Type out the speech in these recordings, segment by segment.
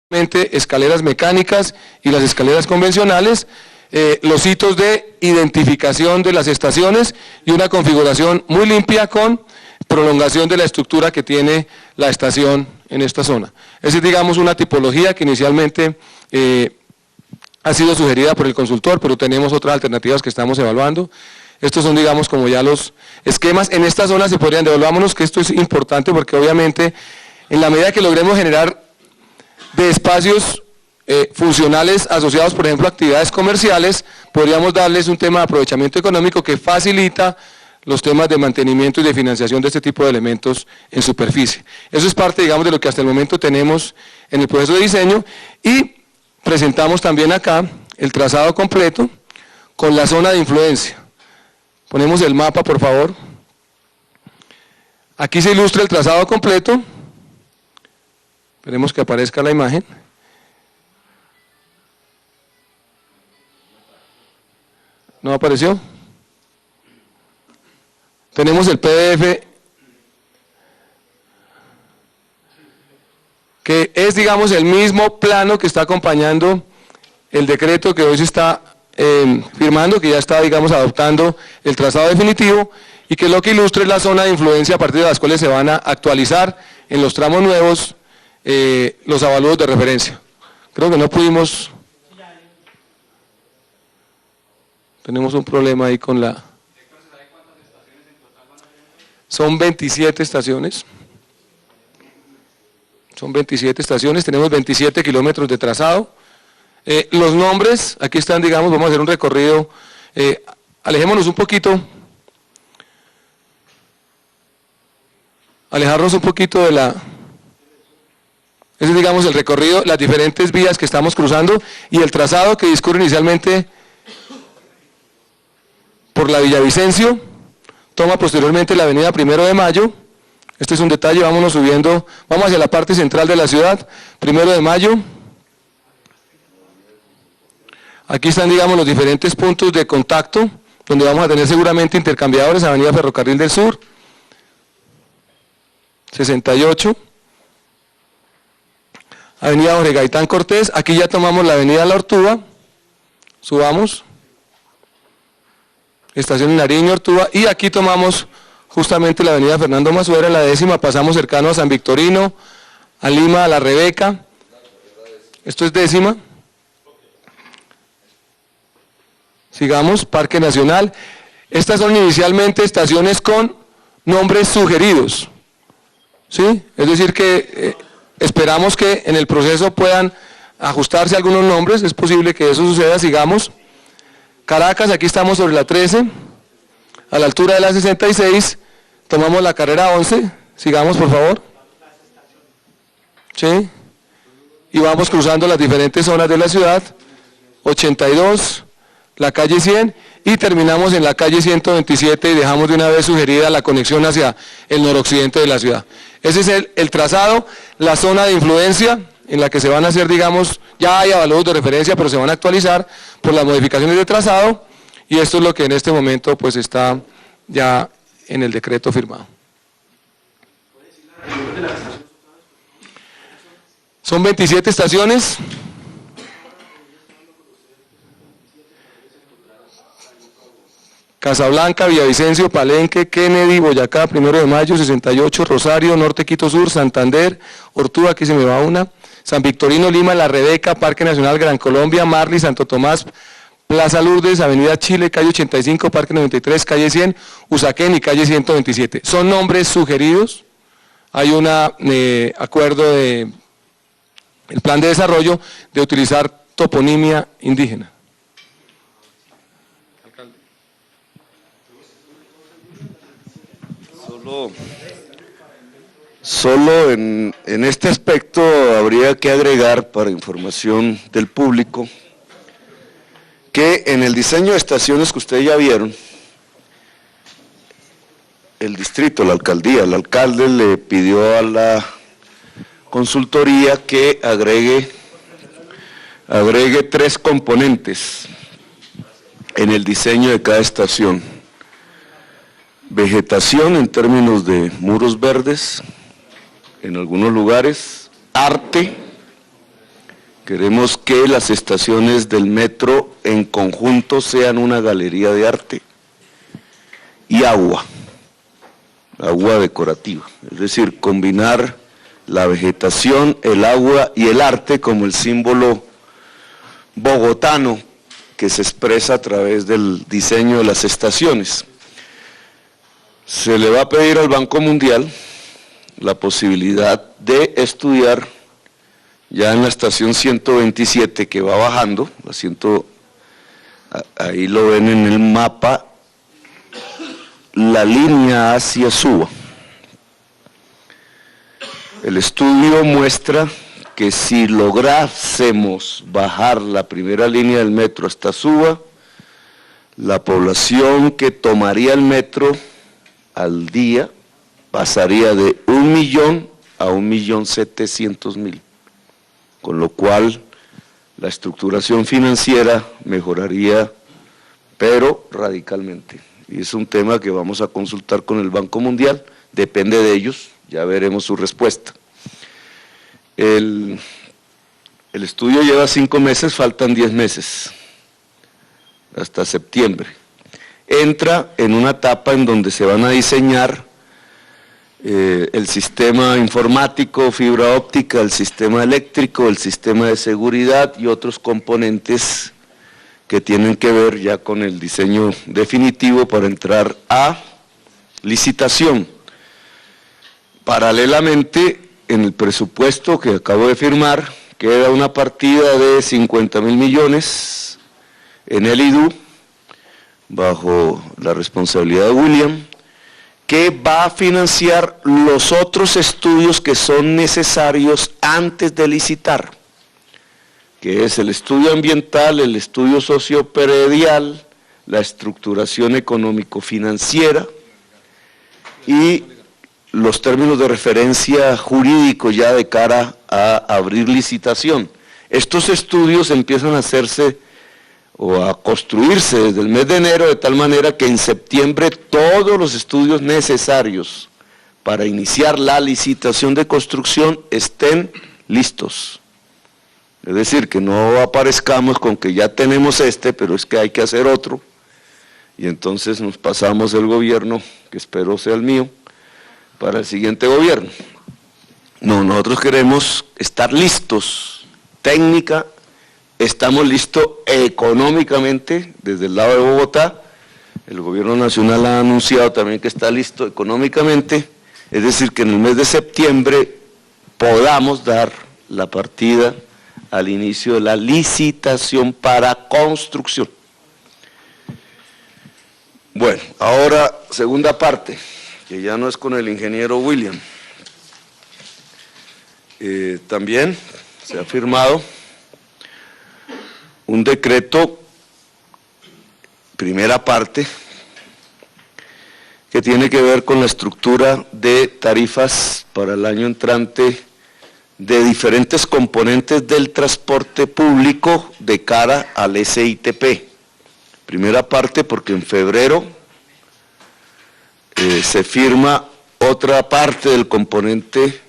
escaleras mecánicas y las escaleras convencionales, los hitos de identificación de las estaciones y una configuración muy limpia con prolongación de la estructura que tiene la estación en esta zona. Esa es, digamos, una tipología que inicialmente ha sido sugerida por el consultor, pero tenemos otras alternativas que estamos evaluando. Estos son, digamos, como ya los esquemas. En esta zona se podrían, devolvámonos, que esto es importante porque obviamente en la medida que logremos generar de espacios funcionales asociados, por ejemplo, a actividades comerciales, podríamos darles un tema de aprovechamiento económico que facilita los temas de mantenimiento y de financiación de este tipo de elementos en superficie. Eso es parte, digamos, de lo que hasta el momento tenemos en el proceso de diseño, y presentamos también acá el trazado completo con la zona de influencia. Ponemos el mapa, por favor. Aquí se ilustra el trazado completo. Esperemos que aparezca la imagen. ¿No apareció? Tenemos el PDF, que es, digamos, el mismo plano que está acompañando el decreto que hoy se está firmando, que ya está, digamos, adoptando el trazado definitivo, y que lo que ilustra es la zona de influencia a partir de las cuales se van a actualizar en los tramos nuevos los avalúos de referencia. Creo que no pudimos, tenemos un problema ahí con la... Son 27 estaciones. Son 27 estaciones, tenemos 27 kilómetros de trazado. Los nombres, aquí están, digamos, vamos a hacer un recorrido. Alejémonos un poquito. Alejarnos un poquito de la... Ese es, digamos, el recorrido, las diferentes vías que estamos cruzando y el trazado que discurre inicialmente por la Villavicencio, toma posteriormente la avenida 1 de Mayo, este es un detalle, vámonos subiendo, vamos hacia la parte central de la ciudad, 1 de Mayo, aquí están, digamos, los diferentes puntos de contacto, donde vamos a tener seguramente intercambiadores, avenida Ferrocarril del Sur, 68, avenida Jorge Gaitán Cortés, aquí ya tomamos la avenida La Ortúa, subamos, estación Nariño, Ortúa, y aquí tomamos justamente la avenida Fernando Masuera, la 10ª, pasamos cercano a San Victorino, a Lima, a La Rebeca, esto es 10ª, sigamos, Parque Nacional, estas son inicialmente estaciones con nombres sugeridos, ¿sí? Es decir que esperamos que en el proceso puedan ajustarse algunos nombres, es posible que eso suceda, sigamos. Caracas, aquí estamos sobre la 13, a la altura de la 66, tomamos la carrera 11, sigamos por favor. ¿Sí? Y vamos cruzando las diferentes zonas de la ciudad, 82, la calle 100, y terminamos en la calle 127 y dejamos de una vez sugerida la conexión hacia el noroccidente de la ciudad. Ese es el trazado, la zona de influencia en la que se van a hacer, digamos, ya hay avalúos de referencia, pero se van a actualizar por las modificaciones de trazado, y esto es lo que en este momento pues está ya en el decreto firmado. Son 27 estaciones. Casablanca, Villavicencio, Palenque, Kennedy, Boyacá, 1 de Mayo, 68, Rosario, Norte, Quito Sur, Santander, Ortúa, aquí se me va una, San Victorino, Lima, La Rebeca, Parque Nacional, Gran Colombia, Marley, Santo Tomás, Plaza Lourdes, Avenida Chile, calle 85, Parque 93, calle 100, Usaquén y calle 127. Son nombres sugeridos, hay un acuerdo de el plan de desarrollo de utilizar toponimia indígena. Solo en este aspecto habría que agregar, para información del público, que en el diseño de estaciones que ustedes ya vieron, el distrito, la alcaldía, el alcalde le pidió a la consultoría que agregue 3 componentes en el diseño de cada estación. Vegetación en términos de muros verdes, en algunos lugares, arte Queremos que las estaciones del metro en conjunto sean una galería de arte y agua decorativa, es decir, combinar la vegetación, el agua y el arte como el símbolo bogotano que se expresa a través del diseño de las estaciones. Se le va a pedir al Banco Mundial la posibilidad de estudiar ya en la estación 127 que va bajando, ahí lo ven en el mapa, la línea hacia Suba. El estudio muestra que si lográsemos bajar la primera línea del metro hasta Suba, la población que tomaría el metro al día pasaría de 1 millón a 1.700.000, con lo cual la estructuración financiera mejoraría, pero radicalmente. Y es un tema que vamos a consultar con el Banco Mundial, depende de ellos, ya veremos su respuesta. El estudio lleva 5 meses, faltan 10 meses, hasta septiembre. Entra en una etapa en donde se van a diseñar el sistema informático, fibra óptica, el sistema eléctrico, el sistema de seguridad y otros componentes que tienen que ver ya con el diseño definitivo para entrar a licitación. Paralelamente, en el presupuesto que acabo de firmar, queda una partida de 50.000 millones en el IDU, bajo la responsabilidad de William, que va a financiar los otros estudios que son necesarios antes de licitar, que es el estudio ambiental, el estudio sociopredial, la estructuración económico-financiera y los términos de referencia jurídicos ya de cara a abrir licitación. Estos estudios empiezan a hacerse o a construirse desde el mes de enero, de tal manera que en septiembre todos los estudios necesarios para iniciar la licitación de construcción estén listos. Es decir, que no aparezcamos con que ya tenemos pero es que hay que hacer otro, y entonces nos pasamos el gobierno, que espero sea el mío, para el siguiente gobierno. No, nosotros queremos estar listos, técnica, estamos listos económicamente desde el lado de Bogotá, el gobierno nacional ha anunciado también que está listo económicamente, es decir, que en el mes de septiembre podamos dar la partida al inicio de la licitación para construcción. Bueno, ahora segunda parte, que ya no es con el ingeniero William. También se ha firmado un decreto, primera parte, que tiene que ver con la estructura de tarifas para el año entrante de diferentes componentes del transporte público de cara al SITP. Primera parte porque en febrero se firma otra parte del componente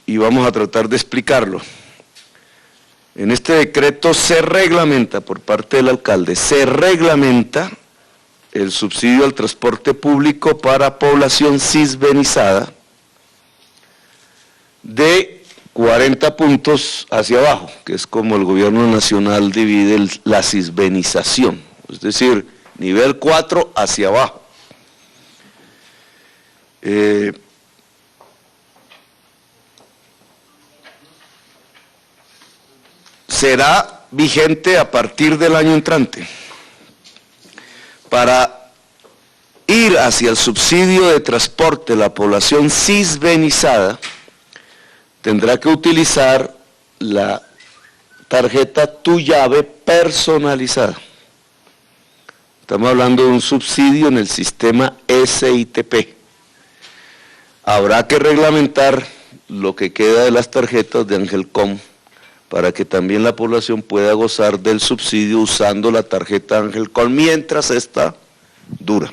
y vamos a tratar de explicarlo. En este decreto se reglamenta por parte del alcalde, se reglamenta el subsidio al transporte público para población cisbenizada de 40 puntos hacia abajo, que es como el gobierno nacional divide la cisbenización, es decir, nivel 4 hacia abajo. Será vigente a partir del año entrante. Para ir hacia el subsidio de transporte de la población cisbenizada, tendrá que utilizar la tarjeta Tu Llave personalizada. Estamos hablando de un subsidio en el sistema SITP. Habrá que reglamentar lo que queda de las tarjetas de Angelcom para que también la población pueda gozar del subsidio usando la tarjeta Angelcom mientras esta dura.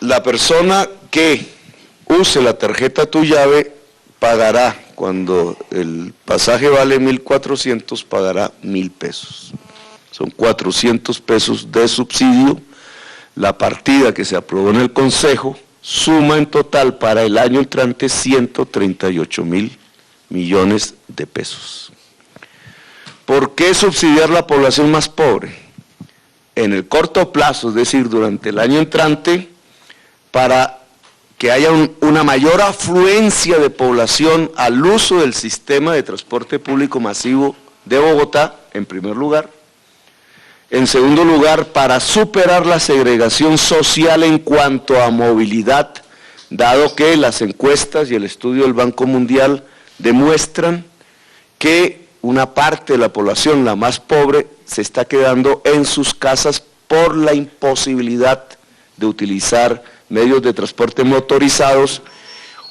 La persona que use la tarjeta Tu Llave pagará, cuando el pasaje vale 1.400, pagará 1.000 pesos. Son 400 pesos de subsidio. La partida que se aprobó en el Consejo suma en total para el año entrante 138.000 millones de pesos. ¿Por qué subsidiar la población más pobre? En el corto plazo, es decir, durante el año entrante, para que haya una mayor afluencia de población al uso del sistema de transporte público masivo de Bogotá, en primer lugar. En segundo lugar, para superar la segregación social en cuanto a movilidad, dado que las encuestas y el estudio del Banco Mundial demuestran que una parte de la población, la más pobre, se está quedando en sus casas por la imposibilidad de utilizar medios de transporte motorizados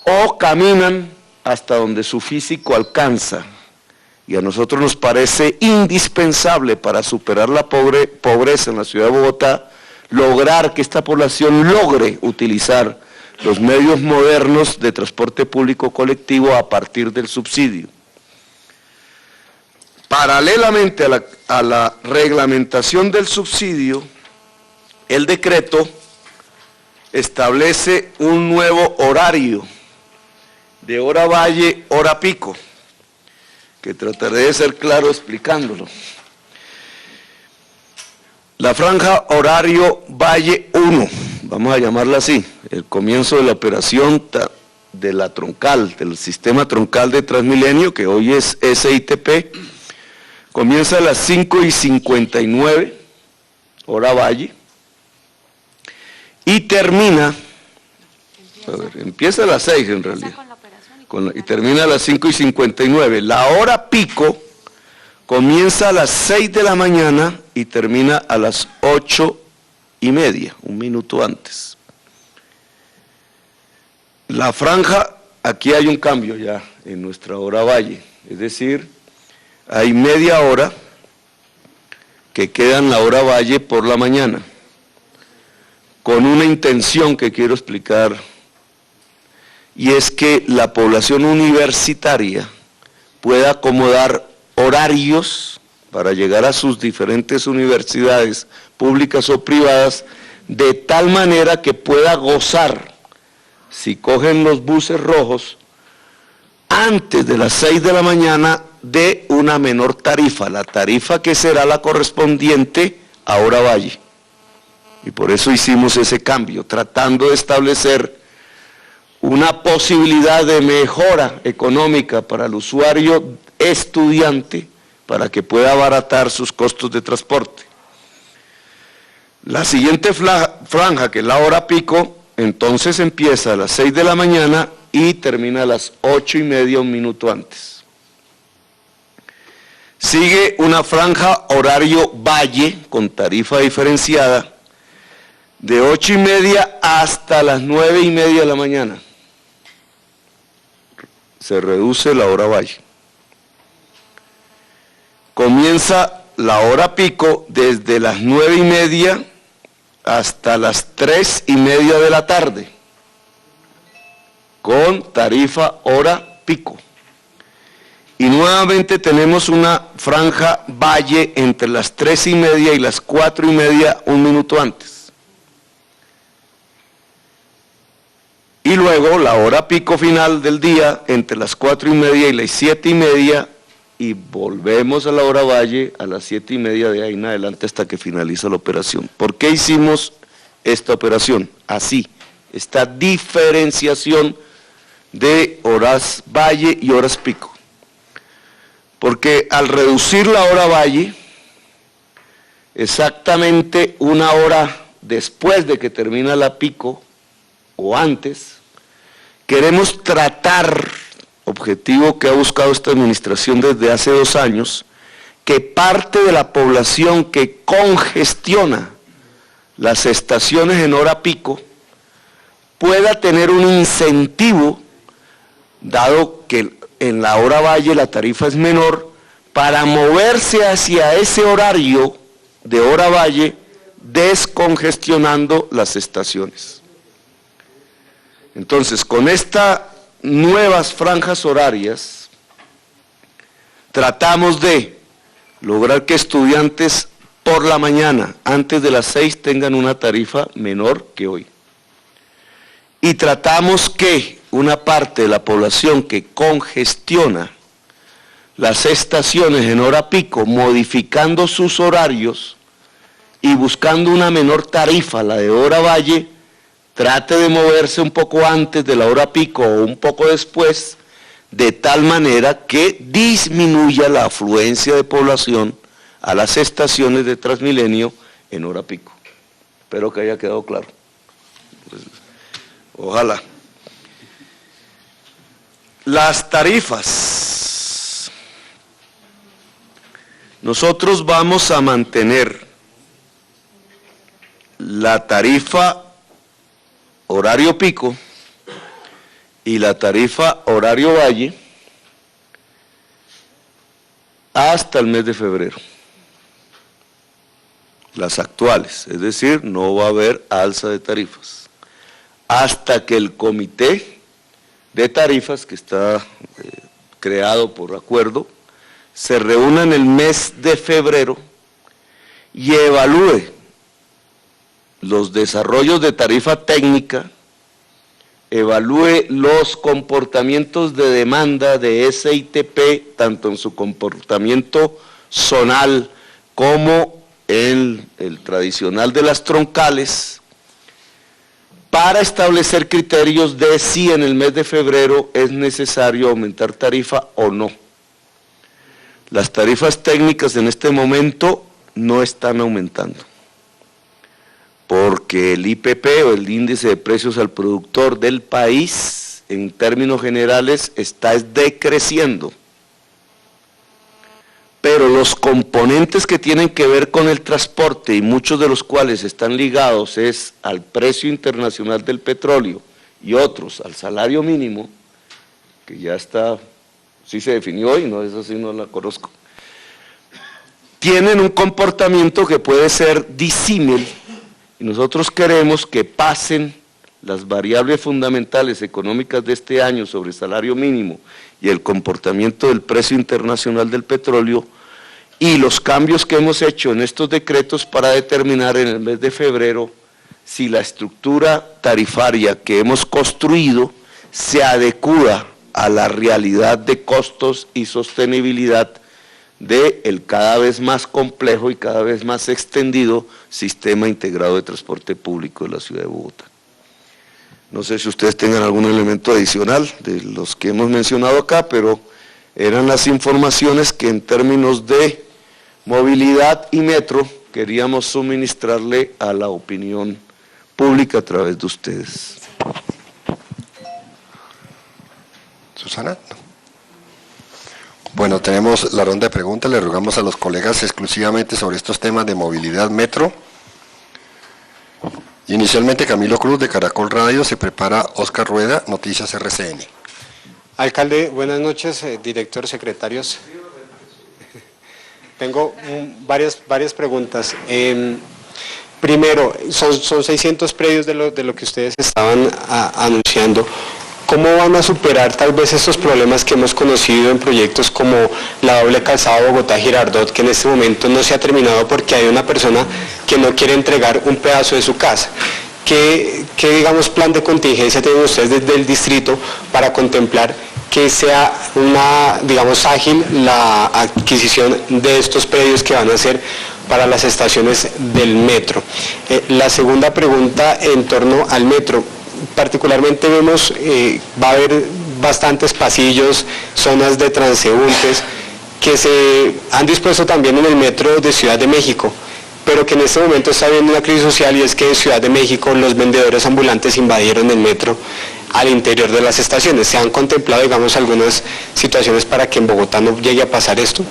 o caminan hasta donde su físico alcanza. Y a nosotros nos parece indispensable para superar la pobreza en la ciudad de Bogotá, lograr que esta población logre utilizar los medios modernos de transporte público colectivo a partir del subsidio. Paralelamente a la reglamentación del subsidio, el decreto establece un nuevo horario de hora valle, hora pico, que trataré de ser claro explicándolo. La franja horario Valle 1, vamos a llamarla así, el comienzo de la operación de la troncal, del sistema troncal de Transmilenio, que hoy es SITP, comienza a las 5:59, hora Valle, y termina, empieza a las 6 en realidad, y termina a las 5:59. La hora pico comienza a las 6 de la mañana y termina a las 8:30, un minuto antes. La franja, aquí hay un cambio ya en nuestra hora valle, es decir, hay media hora que queda en la hora valle por la mañana, con una intención que quiero explicar, y es que la población universitaria pueda acomodar horarios para llegar a sus diferentes universidades públicas o privadas, de tal manera que pueda gozar, si cogen los buses rojos, antes de las 6 de la mañana, de una menor tarifa, la tarifa que será la correspondiente a hora valle. Y por eso hicimos ese cambio, tratando de establecer una posibilidad de mejora económica para el usuario estudiante, para que pueda abaratar sus costos de transporte. La siguiente franja, que es la hora pico, entonces empieza a las 6 de la mañana y termina a las 8:30, un minuto antes. Sigue una franja horario valle, con tarifa diferenciada, de 8:30 hasta las 9:30 de la mañana. Se reduce la hora valle. Comienza la hora pico desde las 9:30 hasta las 3:30 de la tarde, con tarifa hora pico. Y nuevamente tenemos una franja valle entre las 3:30 y las 4:30, un minuto antes. Y luego la hora pico final del día entre las 4:30 y las 7:30, y volvemos a la hora valle a las 7:30 de ahí en adelante hasta que finaliza la operación. ¿Por qué hicimos esta operación? Así, esta diferenciación de horas valle y horas pico. Porque al reducir la hora valle, exactamente una hora después de que termina la pico, o antes, queremos tratar, objetivo que ha buscado esta administración desde hace 2 años, que parte de la población que congestiona las estaciones en hora pico pueda tener un incentivo, dado que en la hora valle la tarifa es menor, para moverse hacia ese horario de hora valle, descongestionando las estaciones. Entonces, con esta nuevas franjas horarias, tratamos de lograr que estudiantes por la mañana, antes de las 6, tengan una tarifa menor que hoy. Y tratamos que una parte de la población que congestiona las estaciones en hora pico, modificando sus horarios y buscando una menor tarifa, la de hora valle, trate de moverse un poco antes de la hora pico o un poco después, de tal manera que disminuya la afluencia de población a las estaciones de Transmilenio en hora pico. Espero que haya quedado claro. Pues, ojalá. Las tarifas. Nosotros vamos a mantener la tarifa horario pico y la tarifa horario valle hasta el mes de febrero. Las actuales, es decir, no va a haber alza de tarifas, hasta que el comité de tarifas, que está creado por acuerdo, se reúna en el mes de febrero y evalúe los desarrollos de tarifa técnica, evalúe los comportamientos de demanda de SITP, tanto en su comportamiento zonal como en el tradicional de las troncales, para establecer criterios de si en el mes de febrero es necesario aumentar tarifa o no. Las tarifas técnicas en este momento no están aumentando, porque el IPP o el índice de precios al productor del país, en términos generales, está decreciendo. Pero los componentes que tienen que ver con el transporte, y muchos de los cuales están ligados es al precio internacional del petróleo y otros al salario mínimo, que ya está, sí se definió hoy, no, eso sí no la conozco, tienen un comportamiento que puede ser disímil. Y nosotros queremos que pasen las variables fundamentales económicas de este año sobre el salario mínimo y el comportamiento del precio internacional del petróleo y los cambios que hemos hecho en estos decretos para determinar en el mes de febrero si la estructura tarifaria que hemos construido se adecua a la realidad de costos y sostenibilidad del cada vez más complejo y cada vez más extendido sistema integrado de transporte público de la ciudad de Bogotá. No sé si ustedes tengan algún elemento adicional de los que hemos mencionado acá, pero eran las informaciones que en términos de movilidad y metro queríamos suministrarle a la opinión pública a través de ustedes. Susana. Bueno, tenemos la ronda de preguntas, le rogamos a los colegas exclusivamente sobre estos temas de movilidad metro. Inicialmente Camilo Cruz de Caracol Radio, se prepara Oscar Rueda, Noticias RCN. Alcalde, buenas noches, director, secretarios. Tengo varias preguntas. Primero, son 600 predios de lo que ustedes estaban anunciando. ¿Cómo van a superar tal vez estos problemas que hemos conocido en proyectos como la doble calzada Bogotá-Girardot, que en este momento no se ha terminado porque hay una persona que no quiere entregar un pedazo de su casa? ¿Qué digamos, plan de contingencia tienen ustedes desde el distrito para contemplar que sea digamos, ágil la adquisición de estos predios que van a ser para las estaciones del metro? La segunda pregunta en torno al metro. Particularmente vemos, va a haber bastantes pasillos, zonas de transeúntes que se han dispuesto también en el metro de Ciudad de México, pero que en este momento está habiendo una crisis social, y es que en Ciudad de México los vendedores ambulantes invadieron el metro al interior de las estaciones. ¿Se han contemplado, digamos, algunas situaciones para que en Bogotá no llegue a pasar esto?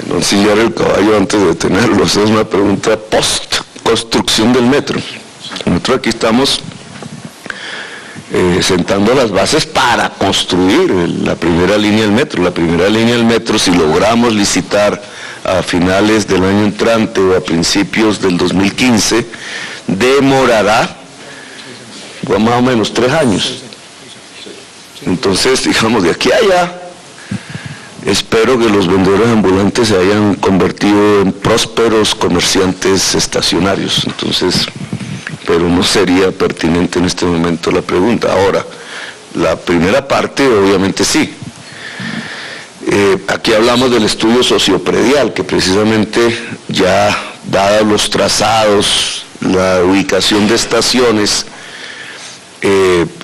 No ensillar el caballo antes de detenerlo, esa es una pregunta post-construcción del metro. Nosotros aquí estamos sentando las bases para construir la primera línea del metro. La primera línea del metro, si logramos licitar a finales del año entrante o a principios del 2015, demorará más o menos 3 años. Entonces, digamos, de aquí a allá, espero que los vendedores ambulantes se hayan convertido en prósperos comerciantes estacionarios. Entonces, pero no sería pertinente en este momento la pregunta. Ahora, la primera parte, obviamente sí. Aquí hablamos del estudio sociopredial, que precisamente ya, dados los trazados, la ubicación de estaciones,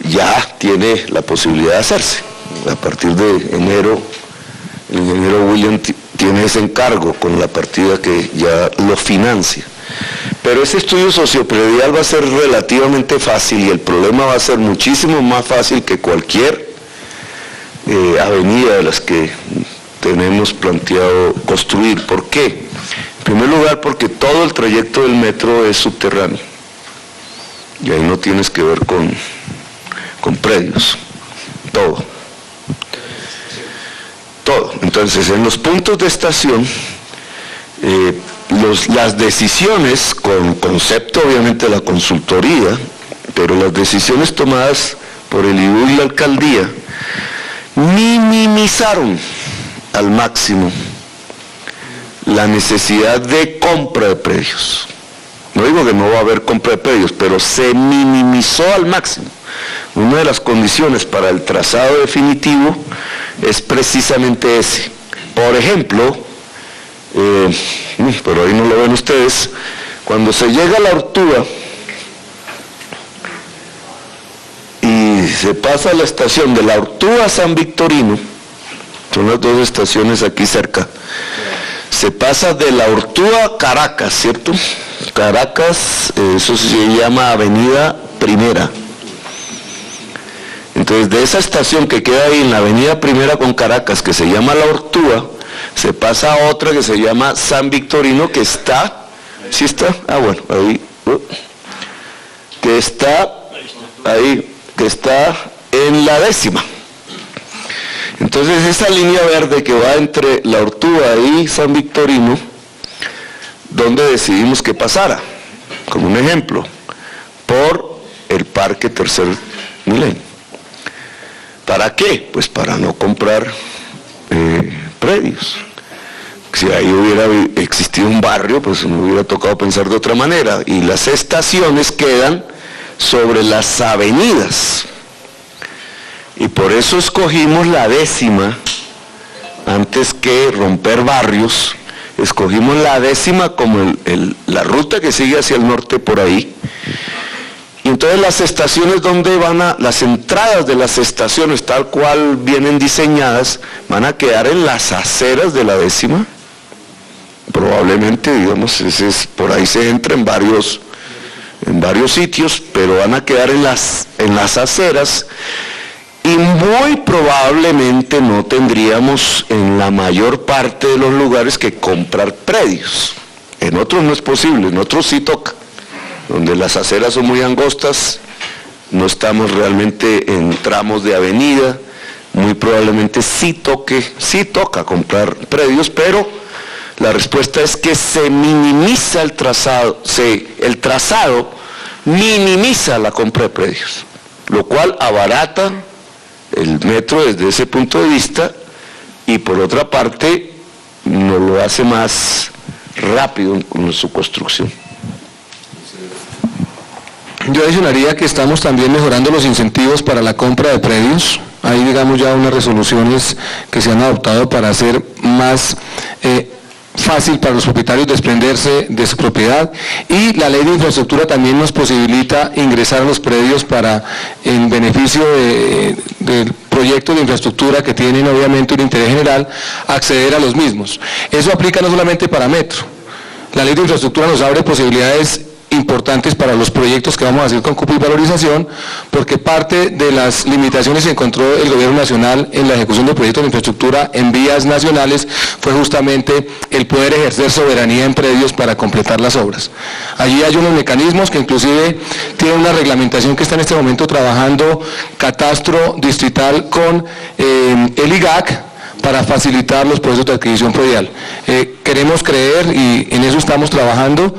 ya tiene la posibilidad de hacerse. A partir de enero, el ingeniero William tiene ese encargo con la partida que ya lo financia. Pero ese estudio sociopredial va a ser relativamente fácil y el problema va a ser muchísimo más fácil que cualquier avenida de las que tenemos planteado construir. ¿Por qué? En primer lugar, porque todo el trayecto del metro es subterráneo y ahí no tienes que ver con predios, todo. Entonces, en los puntos de estación, las decisiones, con concepto obviamente de la consultoría, pero las decisiones tomadas por el IDU y la alcaldía, minimizaron al máximo la necesidad de compra de predios. No digo que no va a haber compra de predios, pero se minimizó al máximo. Una de las condiciones para el trazado definitivo es precisamente ese. Por ejemplo, pero ahí no lo ven ustedes, cuando se llega a la Ortúa y se pasa a la estación de la Ortúa a San Victorino, son las dos estaciones aquí cerca, se pasa de la Ortúa a Caracas, ¿cierto? Caracas, eso se llama Avenida Primera. Entonces, de esa estación que queda ahí en la Avenida Primera con Caracas, que se llama La Ortúa, se pasa a otra que se llama San Victorino, que está, ¿sí está? Bueno, ahí, que está ahí, que está en la 10ª. Entonces, esa línea verde que va entre La Ortúa y San Victorino, ¿dónde decidimos que pasara? Como un ejemplo, por el Parque Tercer Milenio. ¿Para qué? Pues para no comprar predios. Si ahí hubiera existido un barrio, pues me hubiera tocado pensar de otra manera. Y las estaciones quedan sobre las avenidas. Y por eso escogimos la 10ª, antes que romper barrios, escogimos la 10ª como la ruta que sigue hacia el norte por ahí. Y entonces las estaciones donde las entradas de las estaciones tal cual vienen diseñadas, van a quedar en las aceras de la 10ª. Probablemente, digamos, por ahí se entra en varios sitios, pero van a quedar en las aceras y muy probablemente no tendríamos en la mayor parte de los lugares que comprar predios. En otros no es posible, en otros sí toca. Donde las aceras son muy angostas, no estamos realmente en tramos de avenida, muy probablemente sí toca comprar predios, pero la respuesta es que se minimiza el trazado, el trazado minimiza la compra de predios, lo cual abarata el metro desde ese punto de vista y por otra parte nos lo hace más rápido en su construcción. Yo adicionaría que estamos también mejorando los incentivos para la compra de predios. Hay, digamos, ya unas resoluciones que se han adoptado para hacer más fácil para los propietarios desprenderse de su propiedad, y la ley de infraestructura también nos posibilita ingresar a los predios en beneficio del proyectos de infraestructura que tienen obviamente un interés general, acceder a los mismos. Eso aplica no solamente para metro. La ley de infraestructura nos abre posibilidades importantes para los proyectos que vamos a hacer con cupo y valorización, porque parte de las limitaciones que encontró el gobierno nacional en la ejecución de proyectos de infraestructura en vías nacionales fue justamente el poder ejercer soberanía en predios para completar las obras. Allí hay unos mecanismos que inclusive tienen una reglamentación que está en este momento trabajando Catastro Distrital con el IGAC para facilitar los procesos de adquisición predial. Queremos creer, y en eso estamos trabajando,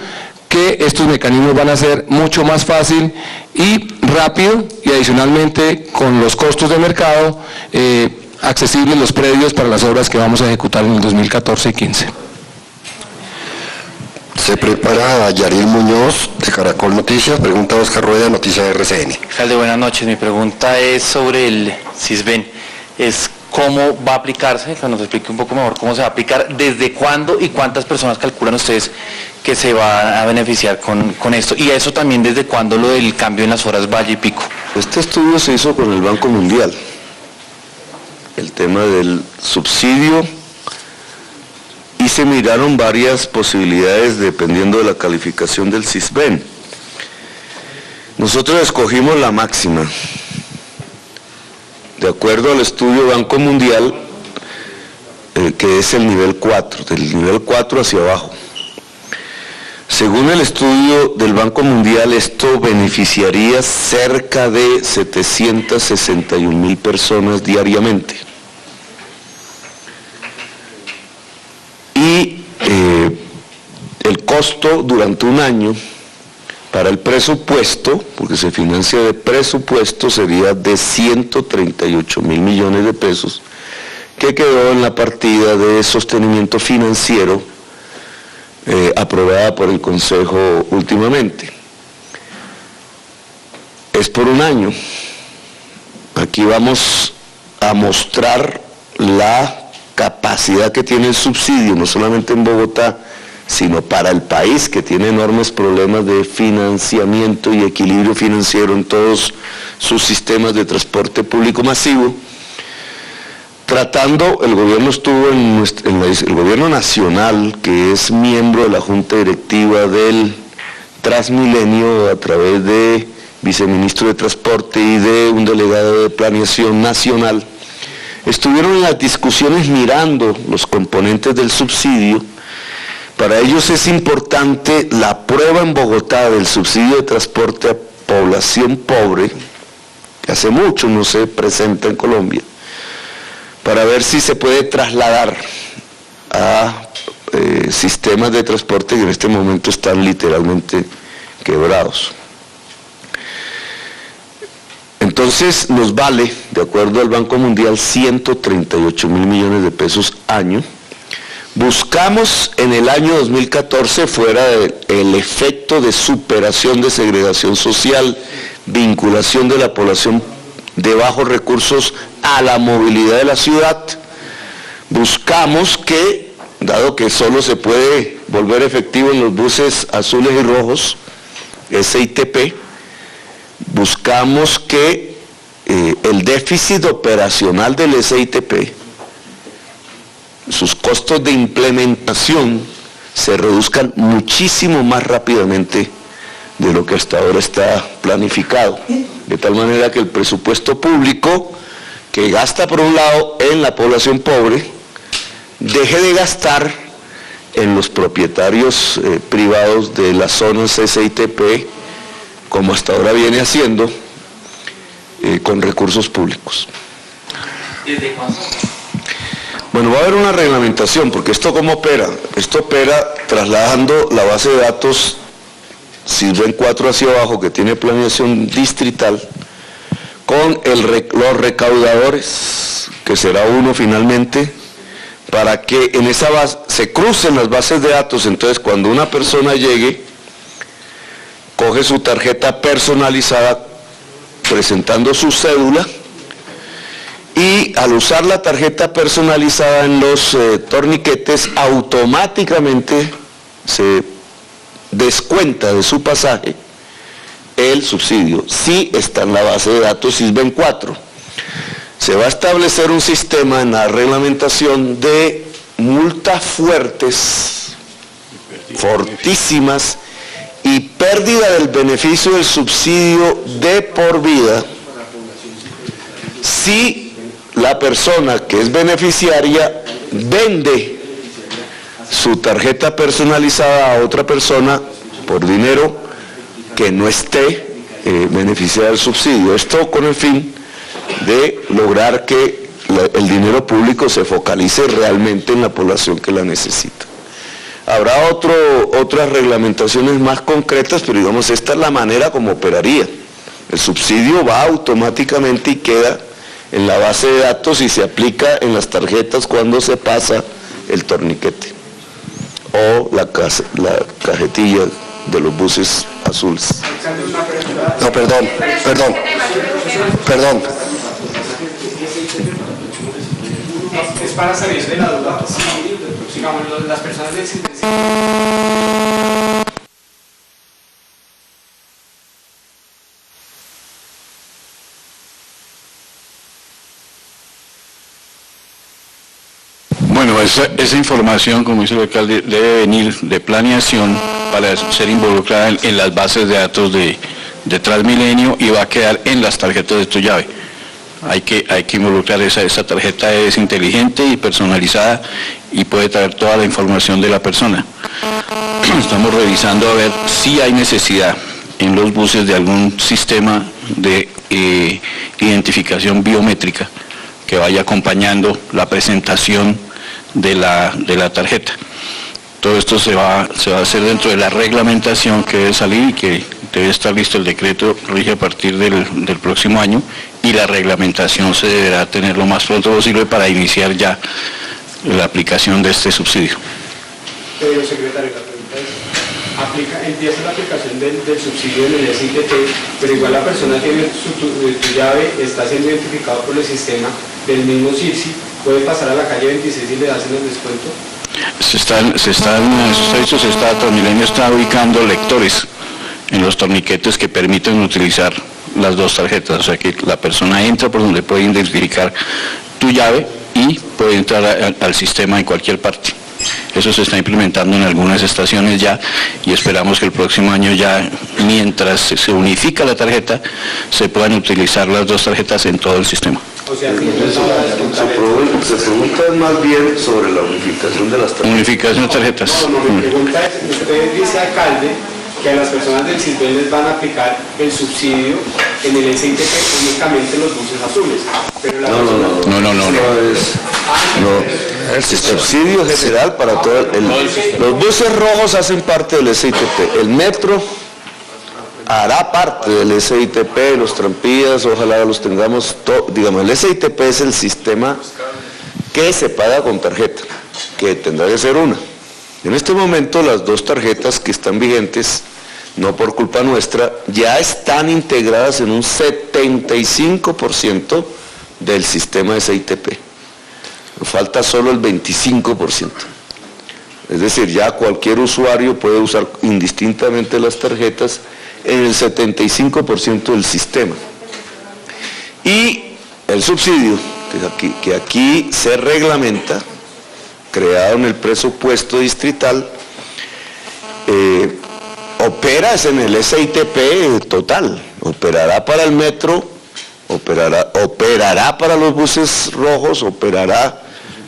que estos mecanismos van a ser mucho más fácil y rápido y adicionalmente con los costos de mercado accesibles los predios para las obras que vamos a ejecutar en el 2014 y 15. Se prepara Yaril Muñoz de Caracol Noticias, pregunta Oscar Rueda, Noticias RCN. Alcalde, buenas noches. Mi pregunta es sobre el CISBEN. ¿Cómo va a aplicarse? Que nos explique un poco mejor cómo se va a aplicar, desde cuándo y cuántas personas calculan ustedes que se van a beneficiar con esto. Y eso también desde cuándo lo del cambio en las horas valle y pico. Este estudio se hizo con el Banco Mundial. El tema del subsidio, y se miraron varias posibilidades dependiendo de la calificación del CISBEN. Nosotros escogimos la máxima. De acuerdo al estudio Banco Mundial, que es el nivel 4, del nivel 4 hacia abajo. Según el estudio del Banco Mundial, esto beneficiaría cerca de 761,000 personas diariamente. Y el costo durante un año para el presupuesto, porque se financia de presupuesto, sería de 138,000 millones de pesos, que quedó en la partida de sostenimiento financiero aprobada por el Consejo últimamente. Es por un año. Aquí vamos a mostrar la capacidad que tiene el subsidio, no solamente en Bogotá, sino para el país, que tiene enormes problemas de financiamiento y equilibrio financiero en todos sus sistemas de transporte público masivo. Tratando, el gobierno estuvo el gobierno nacional, que es miembro de la Junta Directiva del Transmilenio, a través de viceministro de Transporte y de un delegado de Planeación Nacional, estuvieron en las discusiones mirando los componentes del subsidio. Para ellos es importante la prueba en Bogotá del subsidio de transporte a población pobre, que hace mucho no se presenta en Colombia, para ver si se puede trasladar a sistemas de transporte que en este momento están literalmente quebrados. Entonces nos vale, de acuerdo al Banco Mundial, 138,000 millones de pesos año. Buscamos en el año 2014, fuera del efecto de superación de segregación social, vinculación de la población de bajos recursos a la movilidad de la ciudad, buscamos que, dado que solo se puede volver efectivo en los buses azules y rojos, SITP, buscamos que el déficit operacional del SITP, sus costos de implementación, se reduzcan muchísimo más rápidamente de lo que hasta ahora está planificado, de tal manera que el presupuesto público, que gasta por un lado en la población pobre, deje de gastar en los propietarios privados de las zonas SITP, como hasta ahora viene haciendo, con recursos públicos. ¿Desde cuándo? Bueno, va a haber una reglamentación, porque ¿esto cómo opera? Esto opera trasladando la base de datos CISBEN 4 hacia abajo, que tiene planeación distrital, con los recaudadores, que será uno finalmente, para que en esa base se crucen las bases de datos. Entonces, cuando una persona llegue, coge su tarjeta personalizada presentando su cédula, y al usar la tarjeta personalizada en los torniquetes, automáticamente se descuenta de su pasaje el subsidio, si está en la base de datos CISBEN 4. Se va a establecer un sistema en la reglamentación de multas fuertes, fortísimas, y pérdida del beneficio del subsidio de por vida, si la persona que es beneficiaria vende su tarjeta personalizada a otra persona por dinero que no esté beneficiada del subsidio. Esto con el fin de lograr que el dinero público se focalice realmente en la población que la necesita. Habrá otras reglamentaciones más concretas, pero digamos, esta es la manera como operaría. El subsidio va automáticamente y queda en la base de datos y se aplica en las tarjetas cuando se pasa el torniquete o la cajetilla de los buses azules. No, perdón. Es para salir de la duda, si, digamos, las personas del CISBEN. Bueno, esa información, como dice el alcalde, debe venir de planeación para ser involucrada en las bases de datos de Transmilenio y va a quedar en las tarjetas de tu llave. Hay que involucrar esa tarjeta, es inteligente y personalizada y puede traer toda la información de la persona. Estamos revisando a ver si hay necesidad en los buses de algún sistema de identificación biométrica que vaya acompañando la presentación de la tarjeta. Todo esto se va a hacer dentro de la reglamentación que debe salir y que debe estar listo. El decreto rige a partir del próximo año y la reglamentación se deberá tener lo más pronto posible para iniciar ya la aplicación de este subsidio. Pero, secretario, la pregunta es, empieza la aplicación del subsidio en el SITP, pero igual la persona tiene tu llave, está siendo identificado por el sistema del mismo CIRSI, ¿puede pasar a la calle 26 y le hacen el descuento? Transmilenio está ubicando lectores en los torniquetes que permiten utilizar las dos tarjetas, o sea que la persona entra por donde puede identificar tu llave y puede entrar al sistema en cualquier parte. Eso se está implementando en algunas estaciones ya y esperamos que el próximo año ya, mientras se unifica la tarjeta, se puedan utilizar las dos tarjetas en todo el sistema. O sea, se pregunta más bien sobre la unificación de las tarjetas. Unificación de tarjetas. No, mi pregunta es, usted dice, alcalde, que a las personas del CISBEN les van a aplicar el subsidio en el SITP únicamente los buses azules. Pero No, el subsidio general para todo los buses rojos hacen parte del SITP, el metro hará parte del SITP, los tranvías, ojalá los tengamos, digamos, el SITP es el sistema que se paga con tarjeta, que tendrá que ser una. En este momento las dos tarjetas que están vigentes, no por culpa nuestra, ya están integradas en un 75% del sistema de SITP. Falta solo el 25%. Es decir, ya cualquier usuario puede usar indistintamente las tarjetas en el 75% del sistema. Y el subsidio, que aquí se reglamenta, creado en el presupuesto distrital, opera en el SITP total, operará para el metro, operará para los buses rojos, operará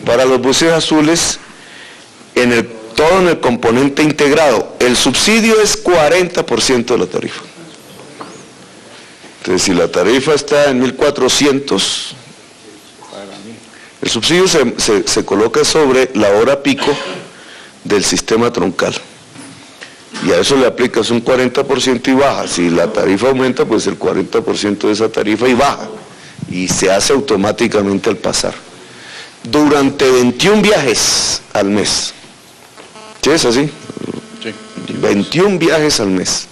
para los buses azules, todo en el componente integrado. El subsidio es 40% de la tarifa. Entonces, si la tarifa está en 1.400, el subsidio se coloca sobre la hora pico del sistema troncal. Y a eso le aplicas un 40% y baja. Si la tarifa aumenta, pues el 40% de esa tarifa y baja. Y se hace automáticamente al pasar. Durante 21 viajes al mes. ¿Sí es así? Sí. 21 viajes al mes.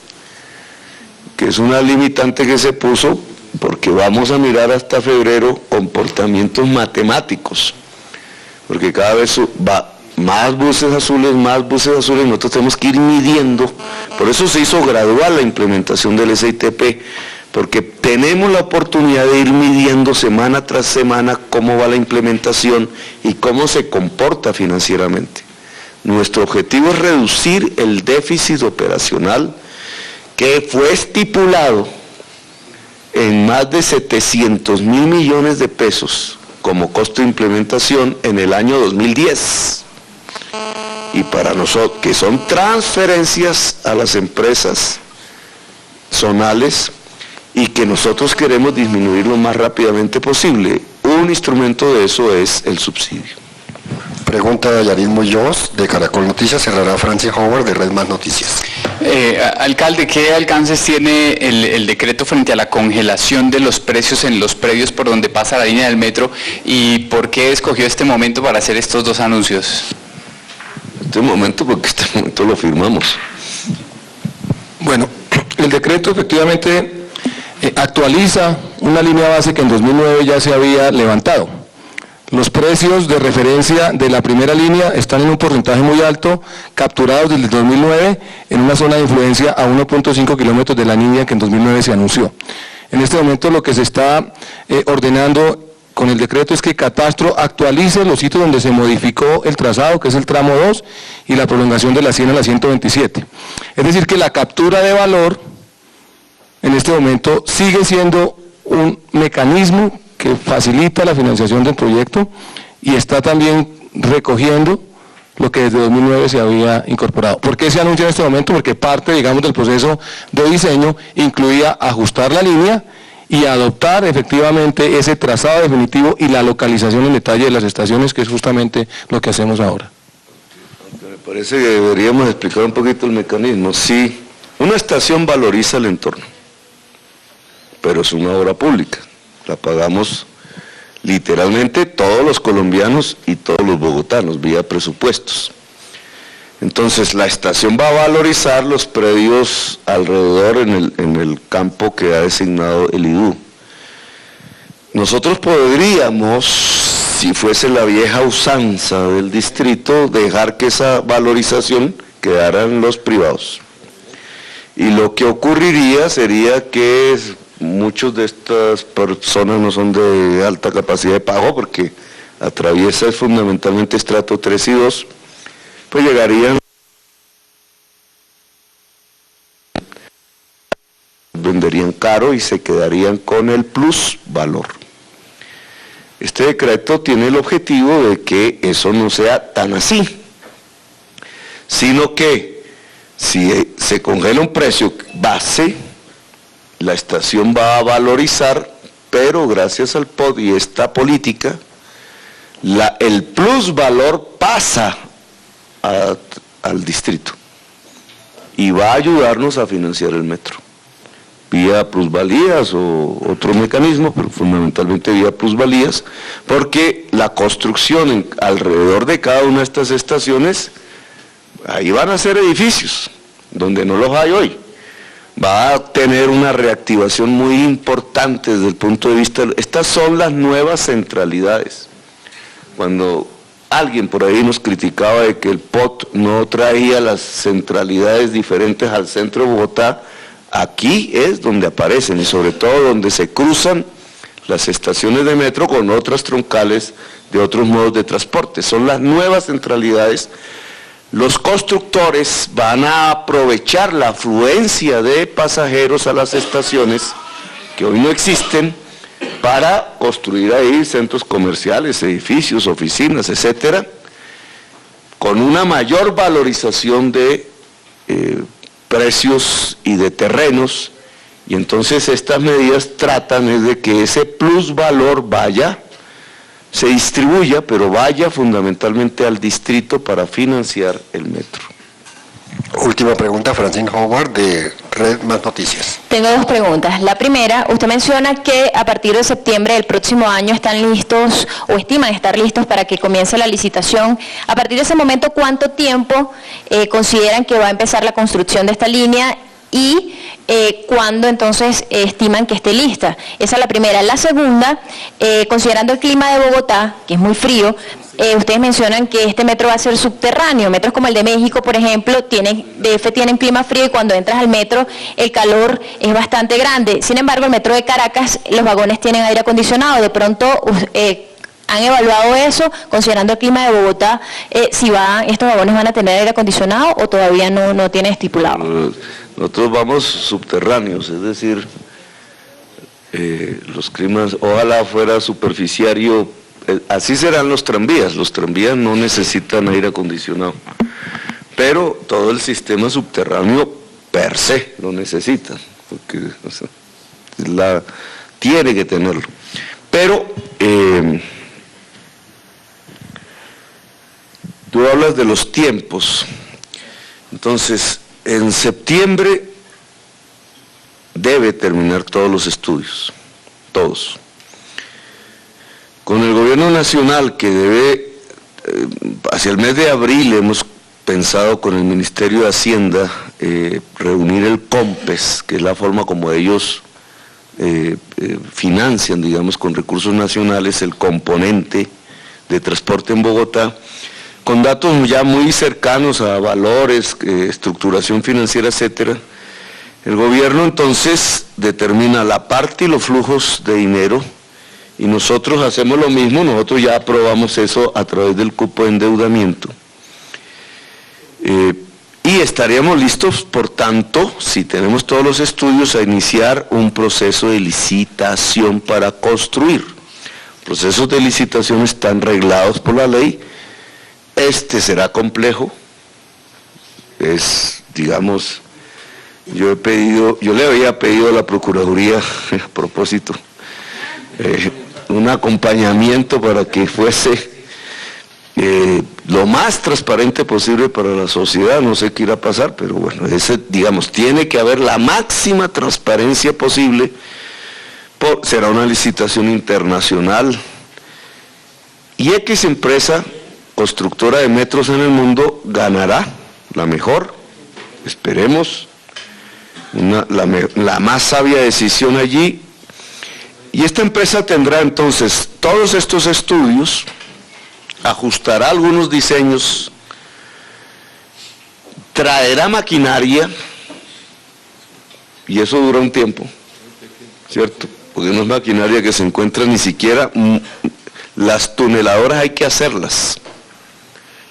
Que es una limitante que se puso porque vamos a mirar hasta febrero comportamientos matemáticos. Porque cada vez va más buses azules, nosotros tenemos que ir midiendo. Por eso se hizo gradual la implementación del SITP, porque tenemos la oportunidad de ir midiendo semana tras semana cómo va la implementación y cómo se comporta financieramente. Nuestro objetivo es reducir el déficit operacional que fue estipulado en más de 700.000 millones de pesos como costo de implementación en el año 2010. Y para nosotros, que son transferencias a las empresas zonales y que nosotros queremos disminuir lo más rápidamente posible. Un instrumento de eso es el subsidio. Pregunta de Yaris Muñoz, de Caracol Noticias, cerrará Francia Howard, de Red Más Noticias. Alcalde, ¿qué alcances tiene el decreto frente a la congelación de los precios en los predios por donde pasa la línea del metro y por qué escogió este momento para hacer estos dos anuncios? Este momento, porque este momento lo firmamos. Bueno, el decreto efectivamente actualiza una línea base que en 2009 ya se había levantado. Los precios de referencia de la primera línea están en un porcentaje muy alto, capturados desde el 2009 en una zona de influencia a 1.5 kilómetros de la línea que en 2009 se anunció. En este momento lo que se está ordenando con el decreto es que Catastro actualice los sitios donde se modificó el trazado, que es el tramo 2, y la prolongación de la 100 a la 127. Es decir, que la captura de valor en este momento sigue siendo un mecanismo que facilita la financiación del proyecto y está también recogiendo lo que desde 2009 se había incorporado. ¿Por qué se anuncia en este momento? Porque parte, digamos, del proceso de diseño incluía ajustar la línea y adoptar efectivamente ese trazado definitivo y la localización en detalle de las estaciones, que es justamente lo que hacemos ahora. Me parece que deberíamos explicar un poquito el mecanismo. Sí, una estación valoriza el entorno, pero es una obra pública. La pagamos literalmente todos los colombianos y todos los bogotanos, vía presupuestos. Entonces la estación va a valorizar los predios alrededor en el campo que ha designado el IDU. Nosotros podríamos, si fuese la vieja usanza del distrito, dejar que esa valorización quedara en los privados. Y lo que ocurriría sería que muchos de estas personas no son de alta capacidad de pago porque atraviesa fundamentalmente estrato 3 y 2, pues llegarían, venderían caro y se quedarían con el plus valor. Este decreto tiene el objetivo de que eso no sea tan así, sino que si se congela un precio base, la estación va a valorizar, pero gracias al POD y esta política, el plusvalor pasa al distrito y va a ayudarnos a financiar el metro, vía plusvalías o otro mecanismo, pero fundamentalmente vía plusvalías, porque la construcción alrededor de cada una de estas estaciones, ahí van a ser edificios, donde no los hay hoy. Va a tener una reactivación muy importante desde el punto de vista, estas son las nuevas centralidades. Cuando alguien por ahí nos criticaba de que el POT no traía las centralidades diferentes al centro de Bogotá, aquí es donde aparecen y sobre todo donde se cruzan las estaciones de metro con otras troncales de otros modos de transporte. Son las nuevas centralidades. Los constructores van a aprovechar la afluencia de pasajeros a las estaciones, que hoy no existen, para construir ahí centros comerciales, edificios, oficinas, etcétera, con una mayor valorización de precios y de terrenos, y entonces estas medidas tratan es de que ese plusvalor se distribuya, pero vaya fundamentalmente al distrito para financiar el metro. Última pregunta, Francine Howard, de Red Más Noticias. Tengo dos preguntas. La primera, usted menciona que a partir de septiembre del próximo año están listos o estiman estar listos para que comience la licitación. A partir de ese momento, ¿cuánto tiempo consideran que va a empezar la construcción de esta línea y cuándo entonces estiman que esté lista? Esa es la primera. La segunda, considerando el clima de Bogotá, que es muy frío, ustedes mencionan que este metro va a ser subterráneo. Metros como el de México, por ejemplo, tienen clima frío y cuando entras al metro el calor es bastante grande. Sin embargo, el metro de Caracas, los vagones tienen aire acondicionado. De pronto, ¿han evaluado eso, considerando el clima de Bogotá, si estos vagones van a tener aire acondicionado o todavía no tienen estipulado? Nosotros vamos subterráneos, es decir, los climas, ojalá fuera superficiario, así serán los tranvías no necesitan aire acondicionado, pero todo el sistema subterráneo per se lo necesita, porque tiene que tenerlo. Pero tú hablas de los tiempos, entonces en septiembre debe terminar todos los estudios, todos. Con el gobierno nacional, que debe, hacia el mes de abril hemos pensado con el Ministerio de Hacienda reunir el COMPES, que es la forma como ellos financian, digamos, con recursos nacionales el componente de transporte en Bogotá, con datos ya muy cercanos a valores, estructuración financiera, etcétera. El gobierno entonces determina la parte y los flujos de dinero, y nosotros hacemos lo mismo. Nosotros ya aprobamos eso a través del cupo de endeudamiento. Y estaríamos listos, por tanto, si tenemos todos los estudios, a iniciar un proceso de licitación para construir. Procesos de licitación están reglados por la ley. Este será complejo. Es, digamos, yo le había pedido a la Procuraduría, a propósito, un acompañamiento para que fuese lo más transparente posible para la sociedad. No sé qué irá a pasar, pero bueno, digamos, tiene que haber la máxima transparencia posible. Será una licitación internacional, y X empresa constructora de metros en el mundo ganará la mejor, esperemos, la más sabia decisión allí, y esta empresa tendrá entonces todos estos estudios, ajustará algunos diseños, traerá maquinaria, y eso dura un tiempo, ¿cierto? Porque no es maquinaria que se encuentra, ni siquiera las tuneladoras hay que hacerlas,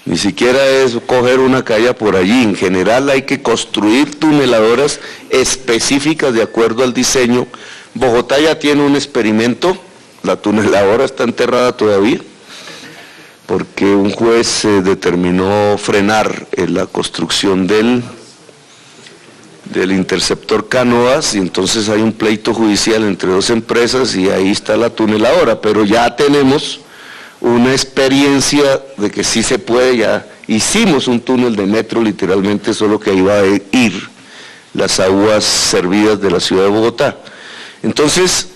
ni siquiera es coger una calle por allí. En general hay que construir tuneladoras específicas de acuerdo al diseño. Bogotá ya tiene un experimento, la tuneladora está enterrada todavía, porque un juez determinó frenar la construcción del interceptor Canoas, y entonces hay un pleito judicial entre dos empresas y ahí está la tuneladora, pero ya tenemos una experiencia de que sí se puede. Ya hicimos un túnel de metro literalmente, solo que ahí va a ir las aguas servidas de la ciudad de Bogotá. Entonces,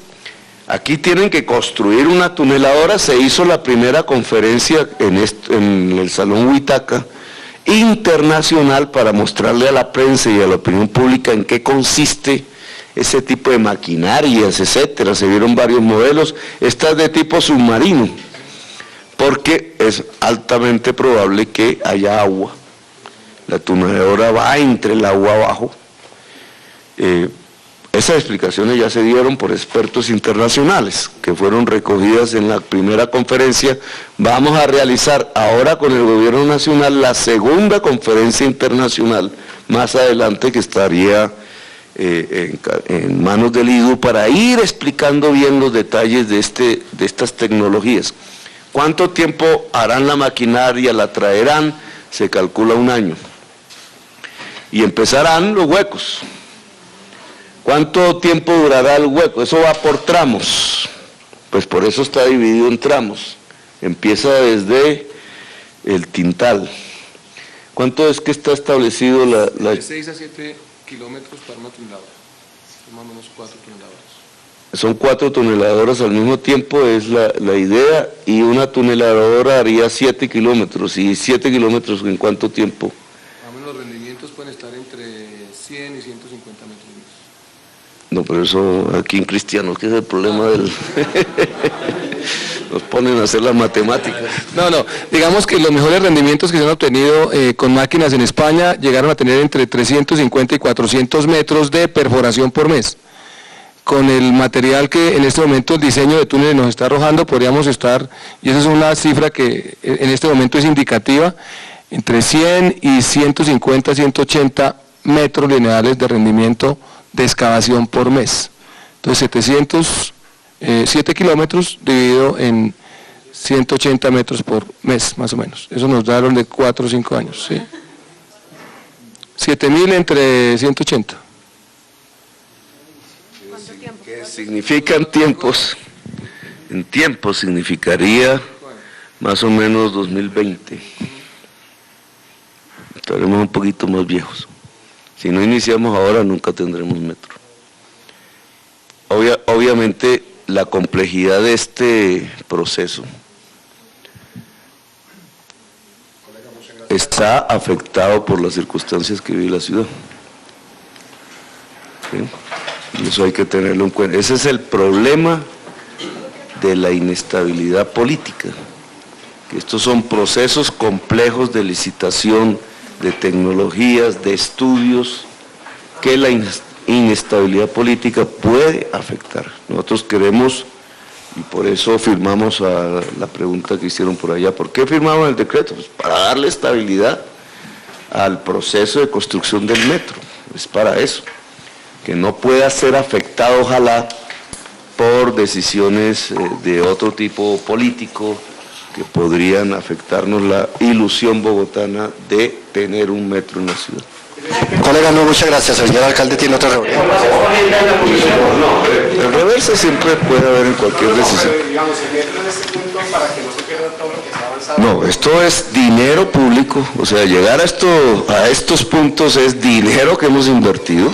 aquí tienen que construir una tuneladora. Se hizo la primera conferencia en el Salón Huitaca internacional para mostrarle a la prensa y a la opinión pública en qué consiste ese tipo de maquinarias, etcétera. Se vieron varios modelos. Esta es de tipo submarino, porque es altamente probable que haya agua. La tuneladora va entre el agua abajo. Esas explicaciones ya se dieron por expertos internacionales, que fueron recogidas en la primera conferencia. Vamos a realizar ahora con el gobierno nacional la segunda conferencia internacional más adelante, que estaría en manos del IDU, para ir explicando bien los detalles de estas tecnologías. ¿Cuánto tiempo harán la maquinaria? ¿La traerán? Se calcula 1 año. Y empezarán los huecos. ¿Cuánto tiempo durará el hueco? Eso va por tramos, pues por eso está dividido en tramos. Empieza desde el Tintal. ¿Cuánto es que está establecido De 6 a 7 kilómetros para una tuneladora, más o menos 4 tuneladoras. Son 4 tuneladoras al mismo tiempo, es la idea, y una tuneladora haría 7 kilómetros, y 7 kilómetros ¿en cuánto tiempo? Más o menos los rendimientos pueden estar entre 100 y 150 metros. No, pero eso aquí en Cristianos, que es el problema del... Nos ponen a hacer las matemáticas. No, digamos que los mejores rendimientos que se han obtenido con máquinas en España llegaron a tener entre 350 y 400 metros de perforación por mes. Con el material que en este momento el diseño de túneles nos está arrojando, podríamos estar, y esa es una cifra que en este momento es indicativa, entre 100 y 150, 180 metros lineales de rendimiento de excavación por mes. Entonces 7 kilómetros dividido en 180 metros por mes, más o menos. Eso nos da de 4 o 5 años. ¿Sí? 7.000 entre 180. ¿Qué significan tiempos? En tiempos significaría más o menos 2020. Estaremos un poquito más viejos. Si no iniciamos ahora, nunca tendremos metro. Obviamente, la complejidad de este proceso está afectado por las circunstancias que vive la ciudad. ¿Sí? Y eso hay que tenerlo en cuenta. Ese es el problema de la inestabilidad política. Que estos son procesos complejos de licitación, de tecnologías, de estudios, que la inestabilidad política puede afectar. Nosotros queremos, y por eso firmamos a la pregunta que hicieron por allá, ¿por qué firmamos el decreto? Pues para darle estabilidad al proceso de construcción del metro, es para eso, que no pueda ser afectado, ojalá, por decisiones de otro tipo político que podrían afectarnos la ilusión bogotana de tener un metro en la ciudad. Colega, no, muchas gracias. El señor alcalde tiene otra reunión. No, el reverso siempre puede haber en cualquier decisión. No, esto es dinero público, o sea, llegar a estos puntos es dinero que hemos invertido.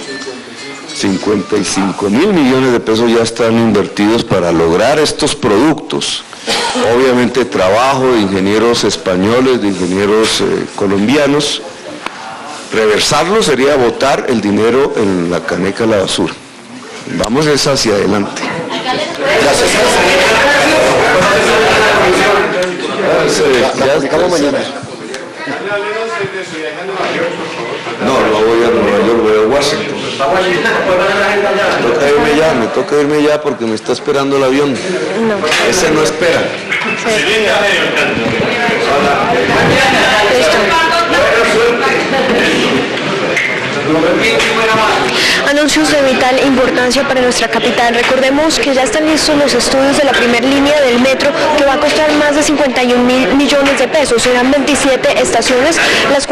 55.000 millones de pesos ya están invertidos para lograr estos productos. Obviamente trabajo de ingenieros españoles, de ingenieros colombianos. Reversarlo sería botar el dinero en la caneca de la basura. Vamos hacia adelante. Gracias. La publicamos mañana. No voy a Nueva York, voy a Washington. Me toca irme ya porque me está esperando el avión. Ese no espera. Anuncios de vital importancia para nuestra capital. Recordemos que ya están listos los estudios de la primera línea del metro, que va a costar más de 51.000 millones de pesos. Serán 27 estaciones, las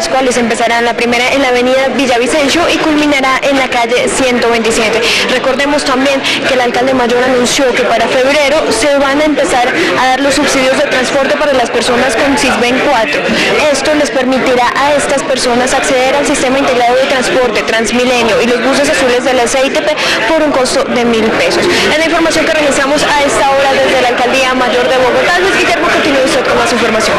cuales empezarán la primera en la avenida Villavicencio y culminará en la calle 127. Recordemos también que el alcalde mayor anunció que para febrero se van a empezar a dar los subsidios de transporte para las personas con Sisbén 4. Esto les permitirá a estas personas acceder al sistema integrado de transporte Transmilenio y los buses azules de la CITP por un costo de 1.000 pesos. Es la información que realizamos a esta hora desde la Alcaldía Mayor de Bogotá. Luis Guillermo, continúe usted con más información.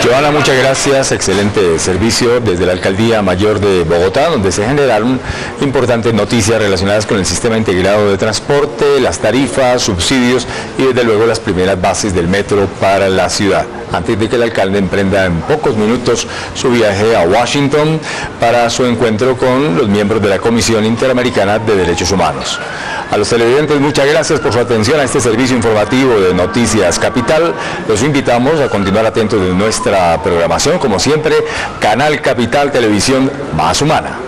Joana, muchas gracias. Excelente servicio desde la Alcaldía Mayor de Bogotá, donde se generaron importantes noticias relacionadas con el sistema integrado de transporte, las tarifas, subsidios y desde luego las primeras bases del metro para la ciudad. Antes de que el alcalde emprenda en pocos minutos su viaje a Washington para su encuentro con los miembros de la Comisión Interamericana de Derechos Humanos. A los televidentes, muchas gracias por su atención a este servicio informativo de Noticias Capital. Los invitamos a continuar atentos de nuestra programación, como siempre, Canal Capital, televisión más humana.